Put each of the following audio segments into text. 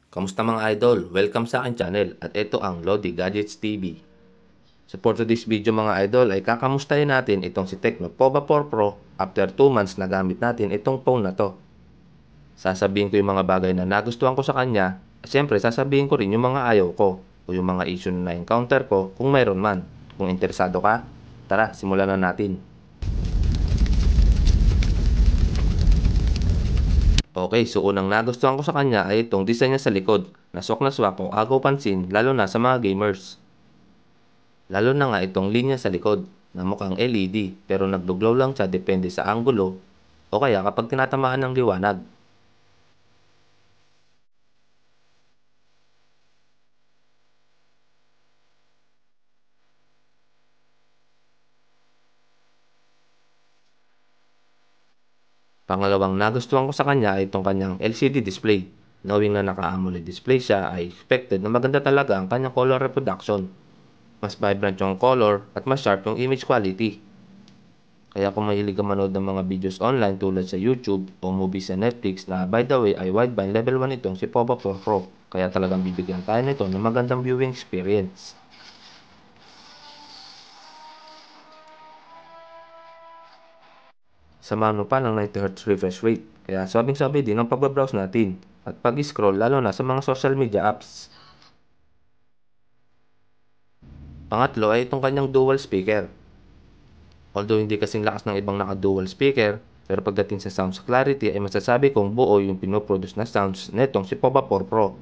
Kamusta mga idol? Welcome sa akin channel at ito ang Lodi Gadgets TV. So for today's video mga idol ay kakamustahin natin itong si Tecno Pova 4 Pro after 2 months na gamit natin itong phone na to. Sasabihin ko yung mga bagay na nagustuhan ko sa kanya at syempre sasabihin ko rin yung mga ayaw ko o yung mga issue na na-encounter ko kung mayroon man. Kung interesado ka, tara simulan na natin. Okay, so unang nagustuhan ko sa kanya ay itong design niya sa likod na swak na swak o agaw pansin lalo na sa mga gamers. Lalo na nga itong linya sa likod na mukhang LED pero nagduglaw lang siya depende sa anggulo o kaya kapag tinatamaan ng liwanag. Pangalawang nagustuhan ko sa kanya ay itong kanyang LCD display. Knowing na naka-AMOLED display siya ay expected na maganda talaga ang kanyang color reproduction. Mas vibrant yung color at mas sharp yung image quality. Kaya kung mahilig ka manood ng mga videos online tulad sa YouTube o movies sa Netflix na by the way ay wideband level 1 itong si Povo Pro. Kaya talagang bibigyan tayo nito ng magandang viewing experience. Samahan mo pa ng 90Hz refresh rate. Kaya sabing-sabi din ang pagbabrowse natin at pag-scroll lalo na sa mga social media apps. Pangatlo ay itong kanyang dual speaker. Although hindi kasing lakas ng ibang naka-dual speaker, pero pagdating sa sounds clarity ay masasabi kong buo yung pinoproduce na sounds netong si Pova 4 Pro.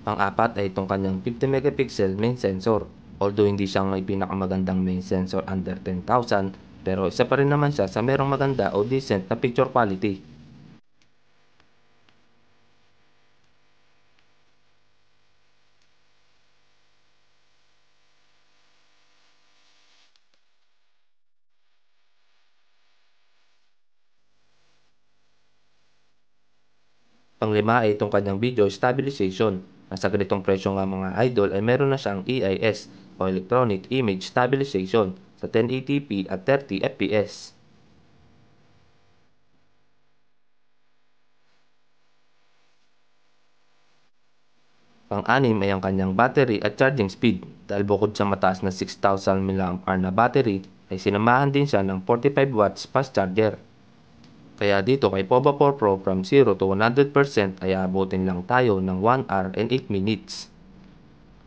Pang-apat ay itong kanyang 50 megapixel main sensor. Although hindi siya ang pinakamagandang main sensor under 10,000, pero isa pa rin naman siya sa merong maganda o decent na picture quality. Panglima ay itong kanyang video stabilization. Nasa ganitong presyo nga mga idol ay meron na siyang EIS o Electronic Image Stabilization sa 1080p at 30 fps. Pang-anim ay ang kanyang battery at charging speed dahil bukod sa mataas na 6,000 mAh na battery ay sinamahan din siya ng 45 watts fast charger. Kaya dito kay Povo 4 Pro from 0 to 100% ay abutin lang tayo ng 1 hour and 8 minutes.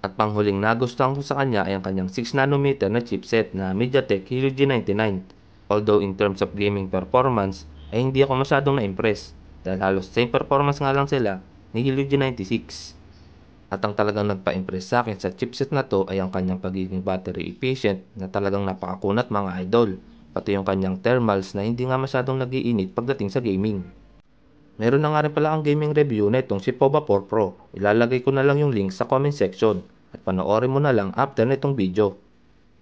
At panghuling nagustuhan ko sa kanya ay ang kanyang 6nm na chipset na MediaTek Helio G99. Although in terms of gaming performance ay hindi ako masyadong na-impress dahil halos same performance nga lang sila ni Helio G96. At ang talagang nagpa-impress sa akin sa chipset na to ay ang kanyang pagiging battery efficient na talagang napakakunat mga idol. Pati yung kanyang thermals na hindi nga masyadong nagiinit pagdating sa gaming. Meron na nga rin pala ang gaming review na itong si Pova 4 Pro. Ilalagay ko na lang yung link sa comment section at panoorin mo na lang after nitong video.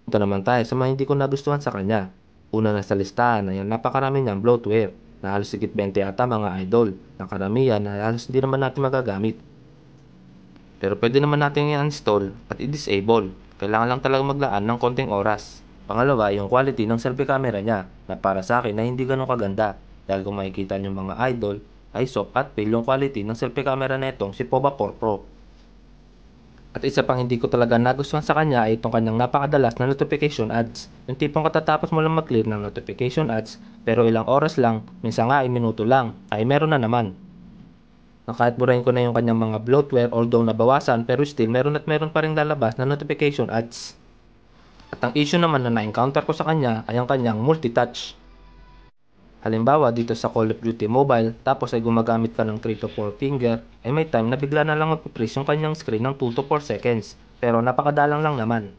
Punta naman tayo sa mga hindi ko nagustuhan sa kanya. Una na sa listahan ay ang napakarami niyang bloatware na halos sigit 20 ata mga idol na karamihan na halos hindi naman natin magagamit. Pero pwede naman natin i-install at i-disable. Kailangan lang talaga maglaan ng konting oras. Pangalawa, yung quality ng selfie camera niya na para sa akin na hindi ganun kaganda. Dahil kung makikita nyo mga idol, ay soft at pale yung quality ng selfie camera na itong si Pova 4 Pro. At isa pang hindi ko talaga nagustuhan sa kanya ay itong kanyang napakadalas na notification ads. Yung tipong katatapos mo lang mag-clear ng notification ads, pero ilang oras lang, minsan nga ay minuto lang, ay meron na naman. Na kahit burahin ko na yung kanyang mga bloatware although nabawasan pero still meron at meron pa rin lalabas na notification ads. At ang issue naman na na-encounter ko sa kanya ay ang kanyang multitouch. Halimbawa dito sa Call of Duty Mobile tapos ay gumagamit ka ng 3 to 4 finger ay may time na bigla na lang magpipress yung kanyang screen ng 2 to 4 seconds pero napakadalang lang naman.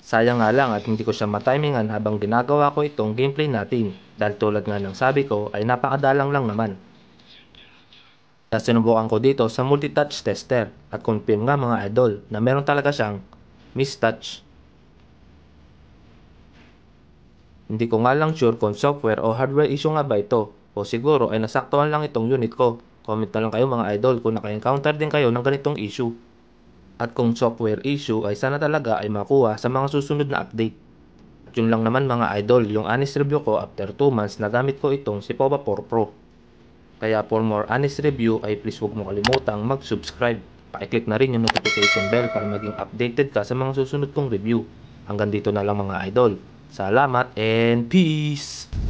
Sayang nga lang at hindi ko siya matimingan habang ginagawa ko itong gameplay natin dahil tulad nga ng sabi ko ay napakadalang lang naman. Kaya sinubukan ko dito sa multi-touch tester at confirm nga mga idol na meron talaga siyang mistouch. Hindi ko nga lang sure kung software o hardware issue nga ba ito o siguro ay nasaktuhan lang itong unit ko. Comment na lang kayo mga idol kung naka-encounter din kayo ng ganitong issue. At kung software issue ay sana talaga ay makuha sa mga susunod na update. At yun lang naman mga idol, yung honest review ko after 2 months na gamit ko itong si Poba 4 Pro. Kaya for more honest review ay please huwag mo kalimutang mag-subscribe. Pakiclick na rin yung notification bell para maging updated ka sa mga susunod kong review. Hanggang dito na lang mga idol. Salamat and peace!